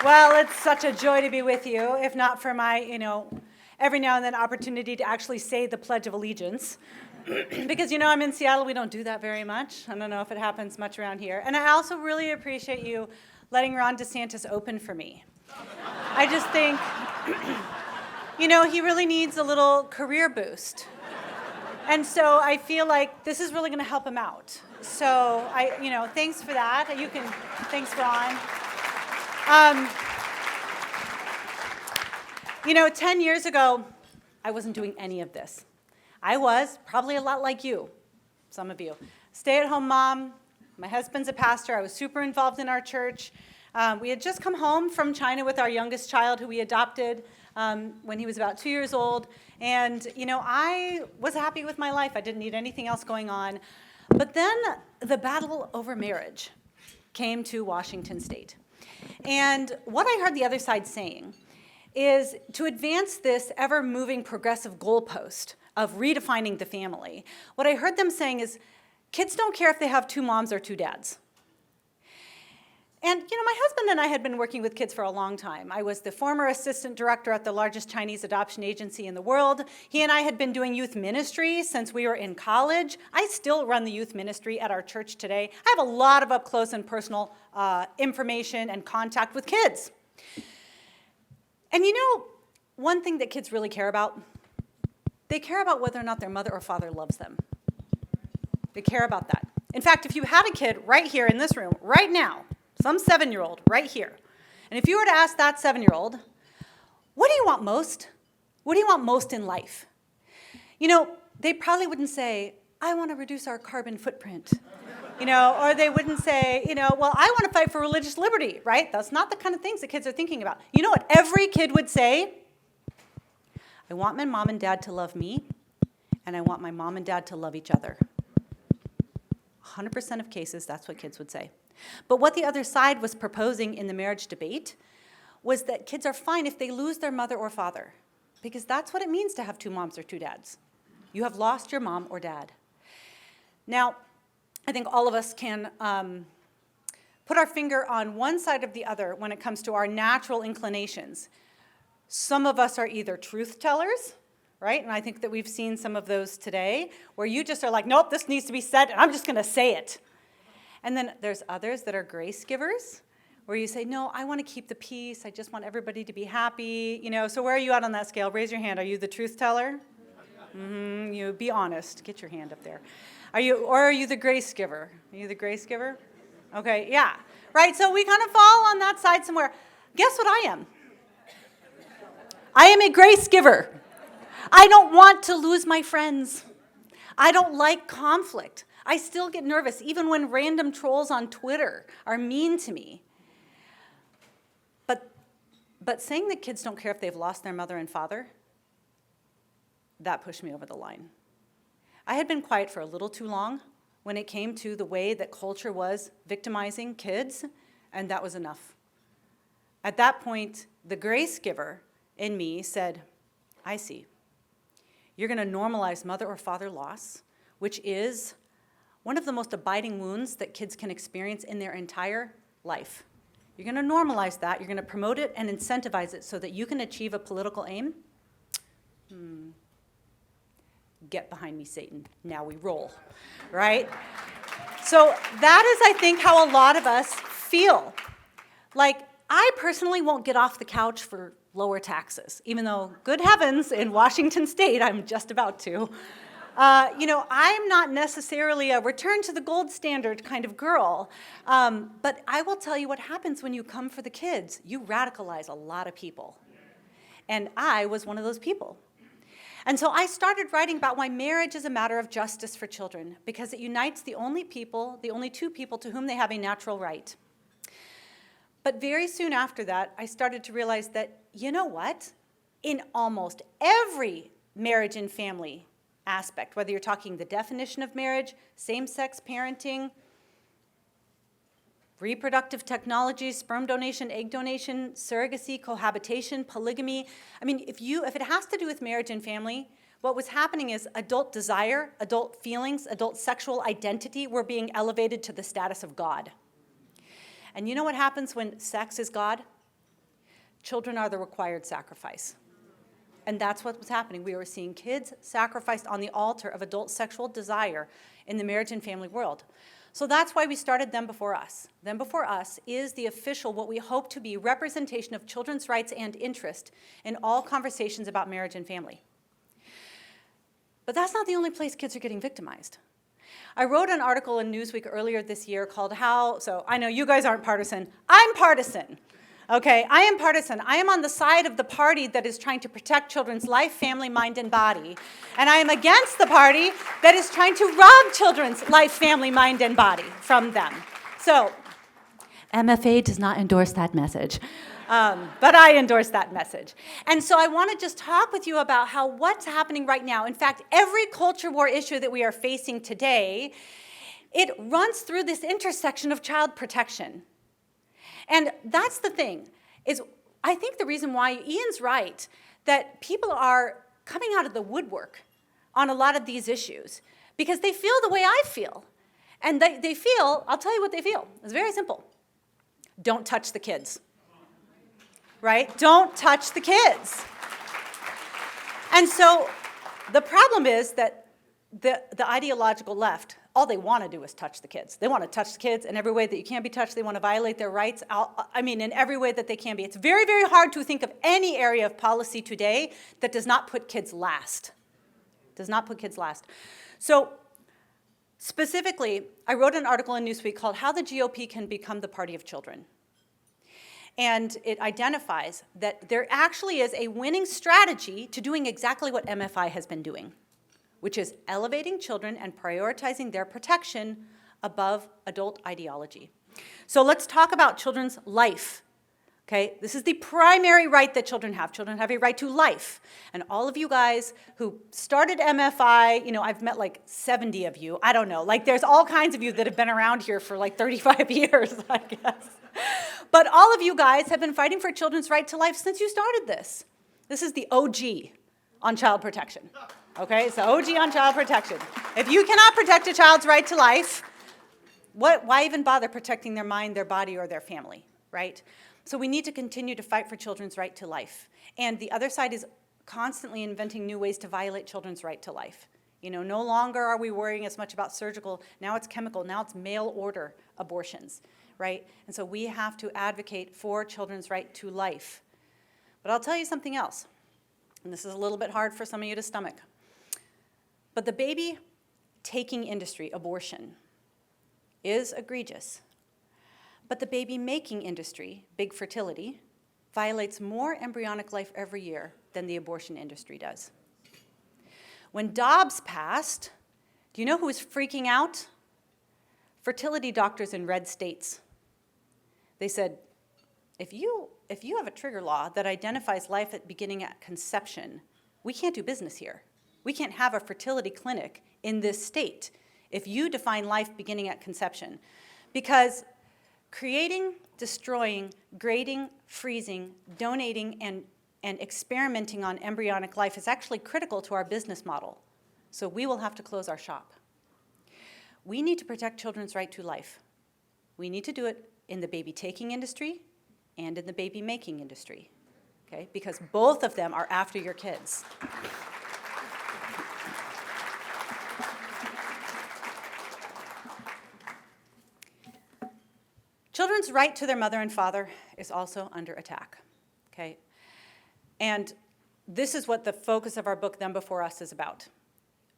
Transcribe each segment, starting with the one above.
Well, it's such a joy to be with you, if not for my, every now and then opportunity to actually say the Pledge of Allegiance. Because, I'm in Seattle, we don't do that very much. I don't know if it happens much around here. And I also really appreciate you letting Ron DeSantis open for me. I just think, he really needs a little career boost. And so I feel like this is really going to help him out. So thanks for that. Thanks, Ron. 10 years ago, I wasn't doing any of this. I was probably a lot like you, some of you. Stay-at-home mom. My husband's a pastor. I was super involved in our church. We had just come home from China with our youngest child, who we adopted when he was about 2 years old. And, I was happy with my life. I didn't need anything else going on. But then the battle over marriage came to Washington State. And what I heard the other side saying is to advance this ever-moving progressive goalpost of redefining the family, what I heard them saying is, kids don't care if they have two moms or two dads. And, my husband and I had been working with kids for a long time. I was the former assistant director at the largest Chinese adoption agency in the world. He and I had been doing youth ministry since we were in college. I still run the youth ministry at our church today. I have a lot of up-close and personal information and contact with kids. And one thing that kids really care about? They care about whether or not their mother or father loves them. They care about that. In fact, if you had a kid right here in this room, right now, some 7-year-old right here, and if you were to ask that 7-year-old, what do you want most? What do you want most in life? They probably wouldn't say, I want to reduce our carbon footprint. Or they wouldn't say, well, I want to fight for religious liberty, right? That's not the kind of things that kids are thinking about. You know what every kid would say? I want my mom and dad to love me, and I want my mom and dad to love each other. 100% of cases, that's what kids would say. But what the other side was proposing in the marriage debate was that kids are fine if they lose their mother or father, because that's what it means to have two moms or two dads. You have lost your mom or dad. Now, I think all of us can put our finger on one side of the other when it comes to our natural inclinations. Some of us are either truth tellers, right? And I think that we've seen some of those today, where you just are like, nope, this needs to be said, and I'm just going to say it. And then there's others that are grace givers, where you say, no, I want to keep the peace. I just want everybody to be happy. So where are you at on that scale? Raise your hand. Are you the truth teller? You be honest. Get your hand up there. Are you the grace giver? Are you the grace giver? Okay, yeah. Right, so we kind of fall on that side somewhere. Guess what I am? I am a grace giver. I don't want to lose my friends. I don't like conflict. I still get nervous, even when random trolls on Twitter are mean to me. But saying that kids don't care if they've lost their mother and father, that pushed me over the line. I had been quiet for a little too long when it came to the way that culture was victimizing kids, and that was enough. At that point, the grace giver in me said, I see. You're going to normalize mother or father loss, which is one of the most abiding wounds that kids can experience in their entire life. You're going to normalize that. You're going to promote it and incentivize it so that you can achieve a political aim. Get behind me, Satan. Now we roll, right? So that is, I think, how a lot of us feel. Like, I personally won't get off the couch for lower taxes, even though, good heavens, in Washington State, I'm just about to. I'm not necessarily a return to the gold standard kind of girl, but I will tell you what happens when you come for the kids. You radicalize a lot of people, and I was one of those people. And so I started writing about why marriage is a matter of justice for children, because it unites the only two people to whom they have a natural right. But very soon after that, I started to realize that, you know what? In almost every marriage and family aspect, whether you're talking the definition of marriage, same-sex parenting, reproductive technology, sperm donation, egg donation, surrogacy, cohabitation, polygamy. I mean, if it has to do with marriage and family, what was happening is adult desire, adult feelings, adult sexual identity were being elevated to the status of God. And you know what happens when sex is God? children are the required sacrifice. And that's what was happening. We were seeing kids sacrificed on the altar of adult sexual desire in the marriage and family world. So that's why we started Them Before Us. Them Before Us is the official, what we hope to be, representation of children's rights and interest in all conversations about marriage and family. But that's not the only place kids are getting victimized. I wrote an article in Newsweek earlier this year called so I know you guys aren't partisan. I'm partisan. Okay, I am partisan. I am on the side of the party that is trying to protect children's life, family, mind, and body. And I am against the party that is trying to rob children's life, family, mind, and body from them. So, MFA does not endorse that message. But I endorse that message. And so I want to just talk with you about what's happening right now. In fact, every culture war issue that we are facing today, it runs through this intersection of child protection. And that's the thing, is I think the reason why Ian's right, that people are coming out of the woodwork on a lot of these issues, because they feel the way I feel. And they feel, I'll tell you what they feel. It's very simple. Don't touch the kids. Right? Don't touch the kids. And so the problem is that the ideological left, all they want to do is touch the kids. They want to touch the kids in every way that you can be touched. They want to violate their rights, in every way that they can be. It's very, very hard to think of any area of policy today that does not put kids last. Does not put kids last. So specifically, I wrote an article in Newsweek called How the GOP Can Become the Party of Children. And it identifies that there actually is a winning strategy to doing exactly what MFI has been doing, which is elevating children and prioritizing their protection above adult ideology. So let's talk about children's life. Okay, this is the primary right that children have. Children have a right to life. And all of you guys who started MFI, I've met like 70 of you. I don't know. There's all kinds of you that have been around here for 35 years, I guess. But all of you guys have been fighting for children's right to life since you started this. This is the OG on child protection. Okay, it's the OG on child protection. If you cannot protect a child's right to life, why even bother protecting their mind, their body, or their family, right? So we need to continue to fight for children's right to life. And the other side is constantly inventing new ways to violate children's right to life. No longer are we worrying as much about surgical. Now it's chemical. Now it's mail order abortions, right? And so we have to advocate for children's right to life. But I'll tell you something else, and this is a little bit hard for some of you to stomach. But the baby-taking industry, abortion, is egregious. But the baby-making industry, big fertility, violates more embryonic life every year than the abortion industry does. When Dobbs passed, do you know who was freaking out? Fertility doctors in red states. They said, if you have a trigger law that identifies life beginning at conception, we can't do business here. We can't have a fertility clinic in this state if you define life beginning at conception. Because creating, destroying, grading, freezing, donating, and experimenting on embryonic life is actually critical to our business model. So we will have to close our shop. We need to protect children's right to life. We need to do it in the baby-taking industry and in the baby-making industry, okay? Because both of them are after your kids. Children's right to their mother and father is also under attack, okay? And this is what the focus of our book, Them Before Us, is about.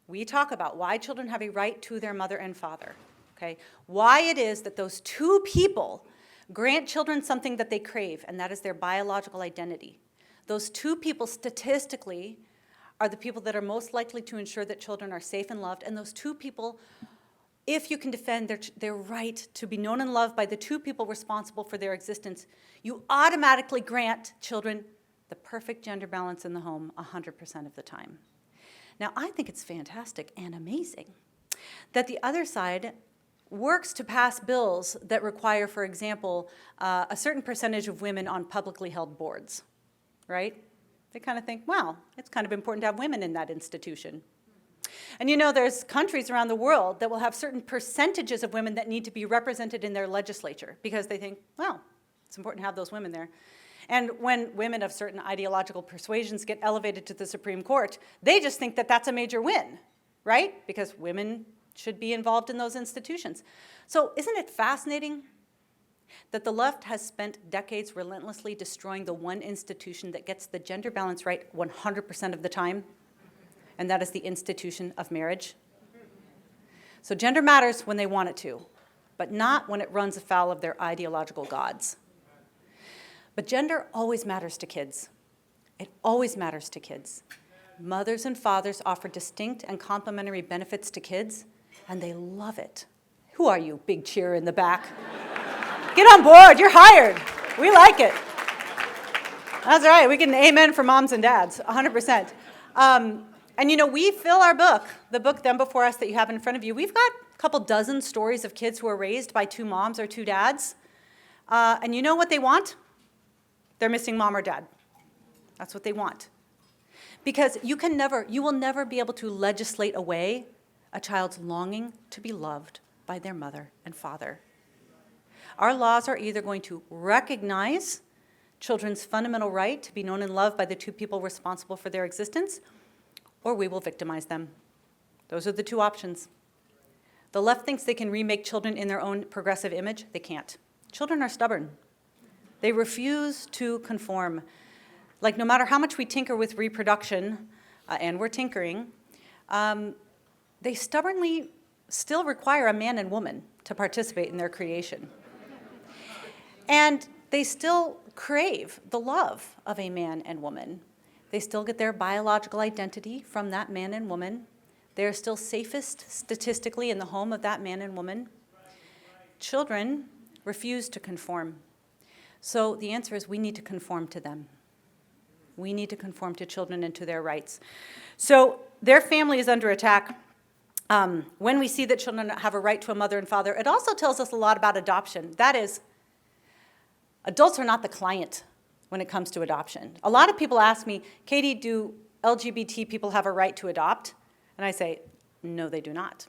We talk about why children have a right to their mother and father, okay? Why it is that those two people grant children something that they crave, and that is their biological identity. Those two people statistically are the people that are most likely to ensure that children are safe and loved, and those two people, if you can defend their right to be known and loved by the two people responsible for their existence, you automatically grant children the perfect gender balance in the home 100% of the time. Now, I think it's fantastic and amazing that the other side works to pass bills that require, for example, a certain percentage of women on publicly held boards, right? They kind of think, wow, it's kind of important to have women in that institution. And there's countries around the world that will have certain percentages of women that need to be represented in their legislature because they think, well, it's important to have those women there. And when women of certain ideological persuasions get elevated to the Supreme Court, they just think that that's a major win, right? Because women should be involved in those institutions. So isn't it fascinating that the left has spent decades relentlessly destroying the one institution that gets the gender balance right 100% of the time? And that is the institution of marriage. So gender matters when they want it to, but not when it runs afoul of their ideological gods. But gender always matters to kids. It always matters to kids. Mothers and fathers offer distinct and complementary benefits to kids, and they love it. Who are you, big cheer in the back? Get on board, you're hired. We like it. That's right, we get an amen for moms and dads, 100%. And you know, we fill our book, the book Them Before Us that you have in front of you. We've got a couple dozen stories of kids who are raised by two moms or two dads. And you know what they want? They're missing mom or dad. That's what they want. Because you will never be able to legislate away a child's longing to be loved by their mother and father. Our laws are either going to recognize children's fundamental right to be known and loved by the two people responsible for their existence, or we will victimize them. Those are the two options. The left thinks they can remake children in their own progressive image. They can't. Children are stubborn. They refuse to conform. Like, no matter how much we tinker with reproduction, and we're tinkering, they stubbornly still require a man and woman to participate in their creation. And they still crave the love of a man and woman. They still get their biological identity from that man and woman. They're still safest statistically in the home of that man and woman. Children refuse to conform. So the answer is we need to conform to them. We need to conform to children and to their rights. So their family is under attack. When we see that children have a right to a mother and father, it also tells us a lot about adoption. That is, adults are not the client when it comes to adoption. A lot of people ask me, Katie, do LGBT people have a right to adopt? And I say, no, they do not.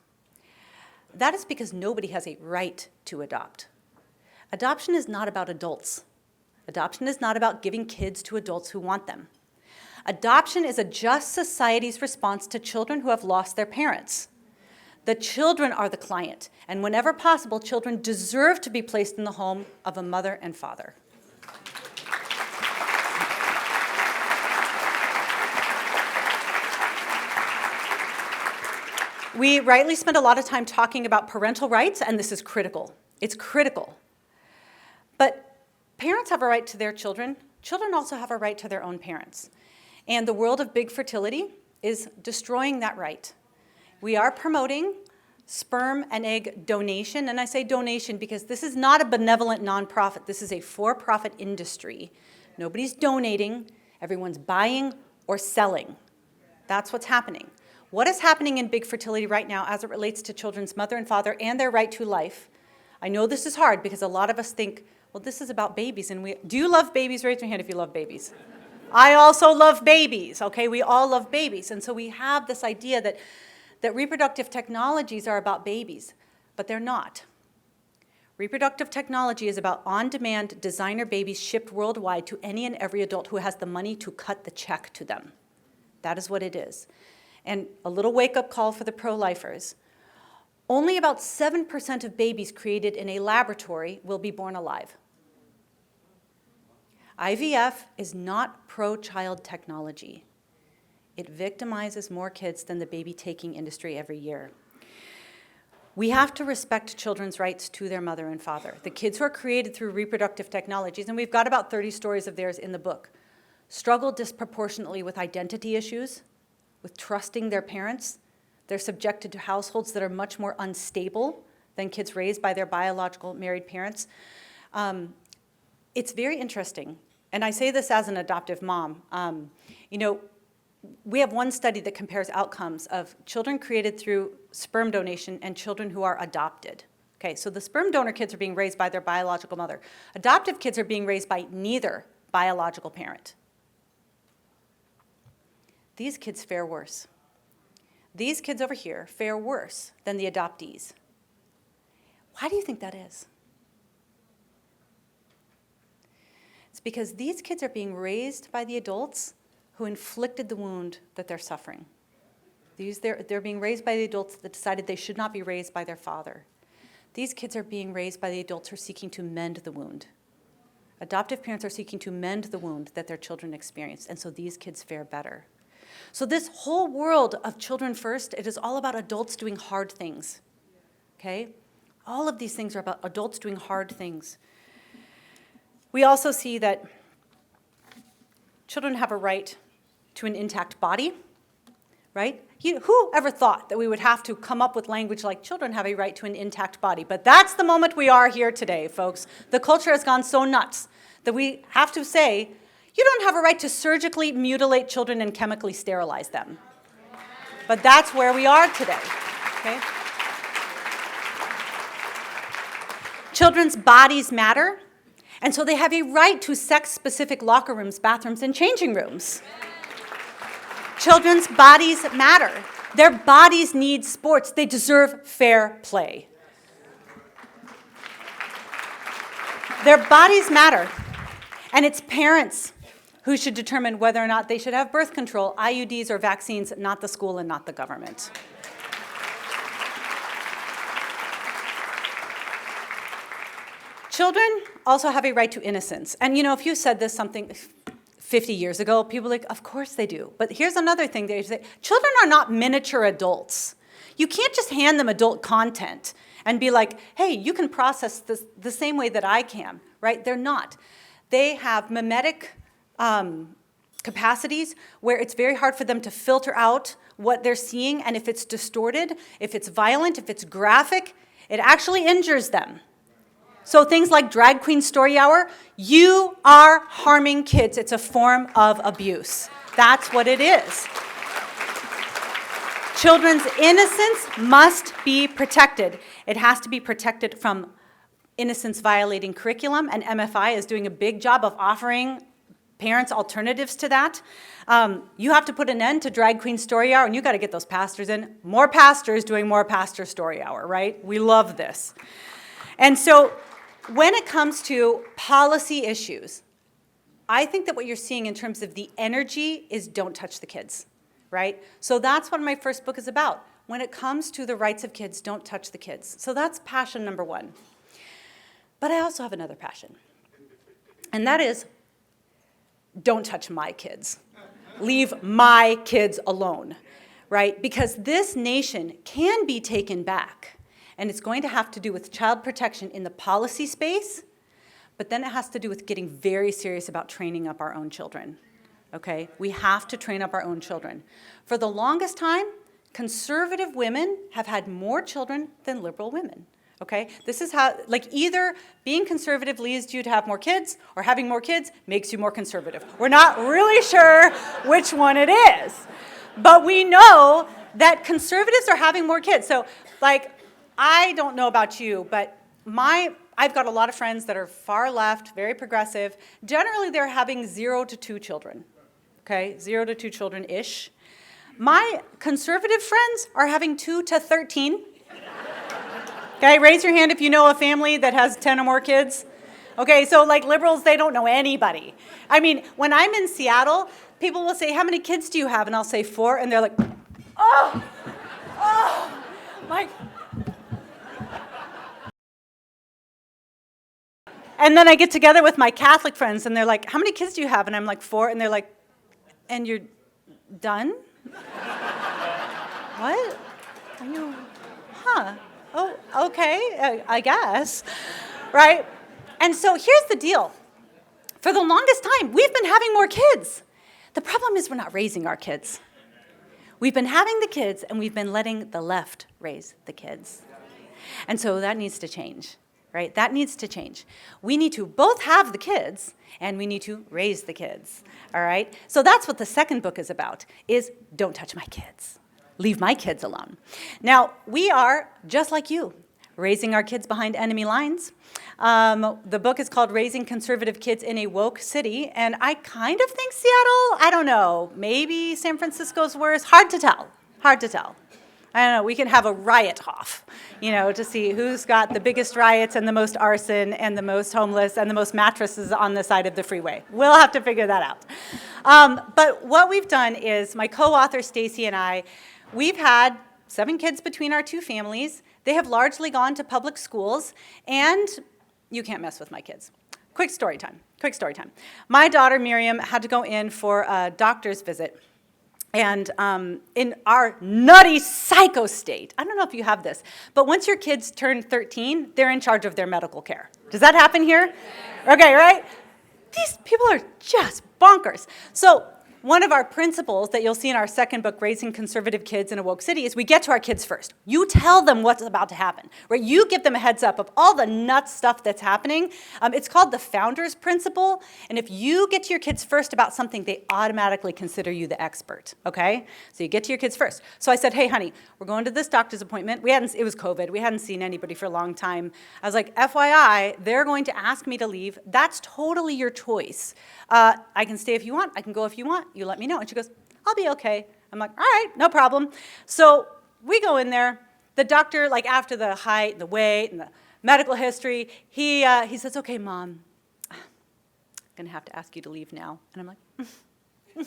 That is because nobody has a right to adopt. Adoption is not about adults. Adoption is not about giving kids to adults who want them. Adoption is a just society's response to children who have lost their parents. The children are the client, and whenever possible, children deserve to be placed in the home of a mother and father. We rightly spend a lot of time talking about parental rights, and this is critical. It's critical. But parents have a right to their children. Children also have a right to their own parents. And the world of big fertility is destroying that right. We are promoting sperm and egg donation, and I say donation because this is not a benevolent nonprofit. This is a for-profit industry. Nobody's donating. Everyone's buying or selling. That's what's happening. What is happening in big fertility right now as it relates to children's mother and father and their right to life? I know this is hard because a lot of us think, well, this is about babies. And do you love babies? Raise your hand if you love babies. I also love babies, okay? We all love babies. And so we have this idea that reproductive technologies are about babies, but they're not. Reproductive technology is about on-demand designer babies shipped worldwide to any and every adult who has the money to cut the check to them. That is what it is. And a little wake-up call for the pro-lifers. Only about 7% of babies created in a laboratory will be born alive. IVF is not pro-child technology. It victimizes more kids than the baby-taking industry every year. We have to respect children's rights to their mother and father. The kids who are created through reproductive technologies, and we've got about 30 stories of theirs in the book, struggle disproportionately with identity issues, with trusting their parents. They're subjected to households that are much more unstable than kids raised by their biological married parents. It's very interesting, and I say this as an adoptive mom. We have one study that compares outcomes of children created through sperm donation and children who are adopted. Okay, so the sperm donor kids are being raised by their biological mother. Adoptive kids are being raised by neither biological parent. These kids fare worse. These kids over here fare worse than the adoptees. Why do you think that is? It's because these kids are being raised by the adults who inflicted the wound that they're suffering. They're being raised by the adults that decided they should not be raised by their father. These kids are being raised by the adults who are seeking to mend the wound. Adoptive parents are seeking to mend the wound that their children experienced, and so these kids fare better. So this whole world of Children First, it is all about adults doing hard things, okay? All of these things are about adults doing hard things. We also see that children have a right to an intact body, right? Who ever thought that we would have to come up with language like children have a right to an intact body? But that's the moment we are here today, folks. The culture has gone so nuts that we have to say, you don't have a right to surgically mutilate children and chemically sterilize them. But that's where we are today, okay? Children's bodies matter, and so they have a right to sex-specific locker rooms, bathrooms, and changing rooms. Children's bodies matter. Their bodies need sports. They deserve fair play. Their bodies matter. And it's parents who should determine whether or not they should have birth control, IUDs, or vaccines, not the school and not the government. Children also have a right to innocence. And if you said this something 50 years ago, people were like, of course they do. But here's another thing they say. Children are not miniature adults. You can't just hand them adult content and be like, hey, you can process this the same way that I can, right? They're not. They have mimetic capacities where it's very hard for them to filter out what they're seeing, and if it's distorted, if it's violent, if it's graphic, it actually injures them. So things like Drag Queen Story Hour, you are harming kids. It's a form of abuse. That's what it is. Children's innocence must be protected. It has to be protected from innocence-violating curriculum, and MFI is doing a big job of offering parents alternatives to that. You have to put an end to Drag Queen Story Hour, and you got to get those pastors in. More pastors doing more pastor story hour, right? We love this. And so when it comes to policy issues, I think that what you're seeing in terms of the energy is don't touch the kids, right? So that's what my first book is about. When it comes to the rights of kids, don't touch the kids. So that's passion number one. But I also have another passion, and that is don't touch my kids. Leave my kids alone, right? Because this nation can be taken back. And it's going to have to do with child protection in the policy space, but then it has to do with getting very serious about training up our own children, okay? We have to train up our own children. For the longest time, conservative women have had more children than liberal women, okay? This is how, either being conservative leads you to have more kids, or having more kids makes you more conservative. We're not really sure which one it is, but we know that conservatives are having more kids. So, I don't know about you, but I've got a lot of friends that are far left, very progressive. Generally, they're having 0 to 2 children, okay? 0 to 2 children-ish. My conservative friends are having 2 to 13. Okay, raise your hand if you know a family that has 10 or more kids. Okay, so liberals, they don't know anybody. I mean, when I'm in Seattle, people will say, how many kids do you have? And I'll say 4, and they're like, oh, my. And then I get together with my Catholic friends, and they're like, how many kids do you have? And I'm like, 4, and they're like, and you're done? What? Are you, oh, okay, I guess, right? And so here's the deal. For the longest time, we've been having more kids. The problem is we're not raising our kids. We've been having the kids, and we've been letting the left raise the kids. And so that needs to change. Right? That needs to change. We need to both have the kids, and we need to raise the kids, all right? So that's what the second book is about, is don't touch my kids. Leave my kids alone. Now, we are, just like you, raising our kids behind enemy lines. The book is called Raising Conservative Kids in a Woke City, and I kind of think Seattle, I don't know, maybe San Francisco's worse. Hard to tell. I don't know, we can have a riot-off, to see who's got the biggest riots and the most arson and the most homeless and the most mattresses on the side of the freeway. We'll have to figure that out. But what we've done is, my co-author Stacy and I, we've had 7 kids between our 2 families. They have largely gone to public schools, and you can't mess with my kids. Quick story time. My daughter Miriam had to go in for a doctor's visit. And in our nutty psycho state, I don't know if you have this, but once your kids turn 13, they're in charge of their medical care. Does that happen here? Okay, right? These people are just bonkers. So one of our principles that you'll see in our second book, Raising Conservative Kids in a Woke City, is we get to our kids first. You tell them what's about to happen, right? You give them a heads up of all the nuts stuff that's happening. It's called the Founder's Principle, and if you get to your kids first about something, they automatically consider you the expert, okay? So you get to your kids first. So I said, hey, honey, we're going to this doctor's appointment. It was COVID. We hadn't seen anybody for a long time. I was like, FYI, they're going to ask me to leave. That's totally your choice. I can stay if you want. I can go if you want. You let me know. And she goes, I'll be okay. I'm like, all right, no problem. So we go in there. The doctor, after the height, the weight, and the medical history, he says, okay, Mom, I'm going to have to ask you to leave now. And I'm like,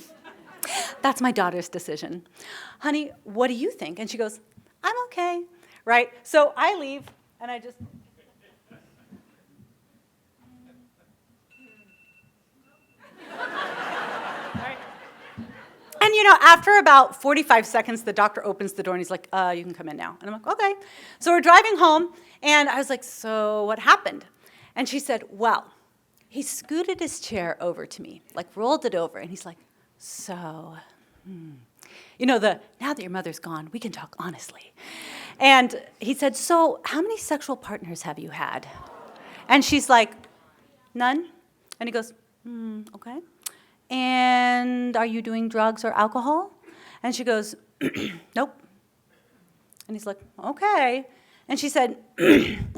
that's my daughter's decision. Honey, what do you think? And she goes, I'm okay, right? So I leave, and I just... And after about 45 seconds, the doctor opens the door and he's like, you can come in now. And I'm like, okay. So we're driving home, and I was like, so what happened? And she said, well, he scooted his chair over to me, rolled it over, and he's like, so, now that your mother's gone, we can talk honestly. And he said, so how many sexual partners have you had? And she's like, none. And he goes, okay. And are you doing drugs or alcohol? And she goes, nope. And he's like, okay. And she said, can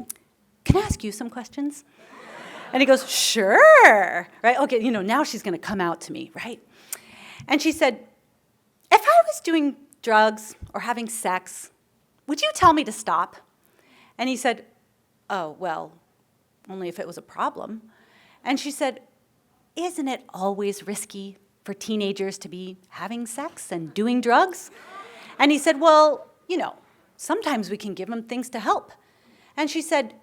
I ask you some questions? And he goes, sure. Right? Okay, now she's going to come out to me, right? And she said, if I was doing drugs or having sex, would you tell me to stop? And he said, oh, well, only if it was a problem. And she said, isn't it always risky for teenagers to be having sex and doing drugs? And he said, well, sometimes we can give them things to help. And she said,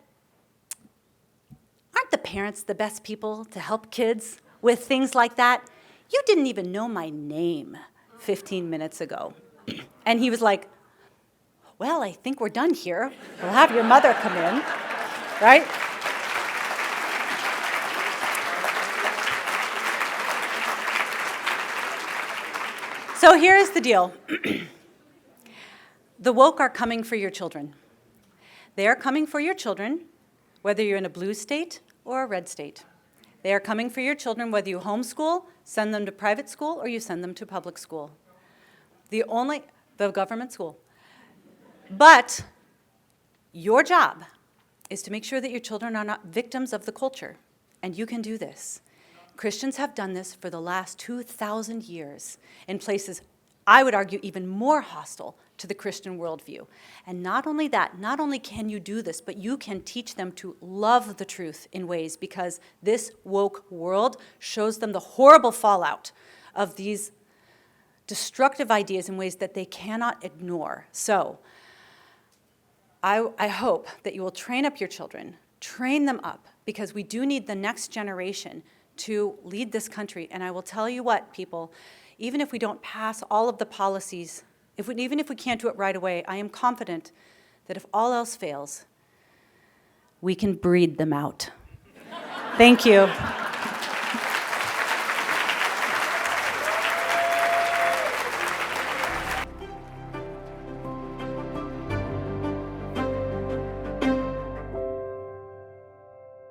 aren't the parents the best people to help kids with things like that? You didn't even know my name 15 minutes ago. And he was like, well, I think we're done here. We'll have your mother come in, right? So here's the deal. The woke are coming for your children. They are coming for your children, whether you're in a blue state or a red state. They are coming for your children whether you homeschool, send them to private school, or you send them to public school. The government school. But your job is to make sure that your children are not victims of the culture, and you can do this. Christians have done this for the last 2,000 years in places, I would argue, even more hostile to the Christian worldview. And not only that, not only can you do this, but you can teach them to love the truth in ways, because this woke world shows them the horrible fallout of these destructive ideas in ways that they cannot ignore. So I hope that you will train up your children, train them up, because we do need the next generation to lead this country. And I will tell you what, people, even if we don't pass all of the policies, even if we can't do it right away, I am confident that if all else fails, we can breed them out. Thank you.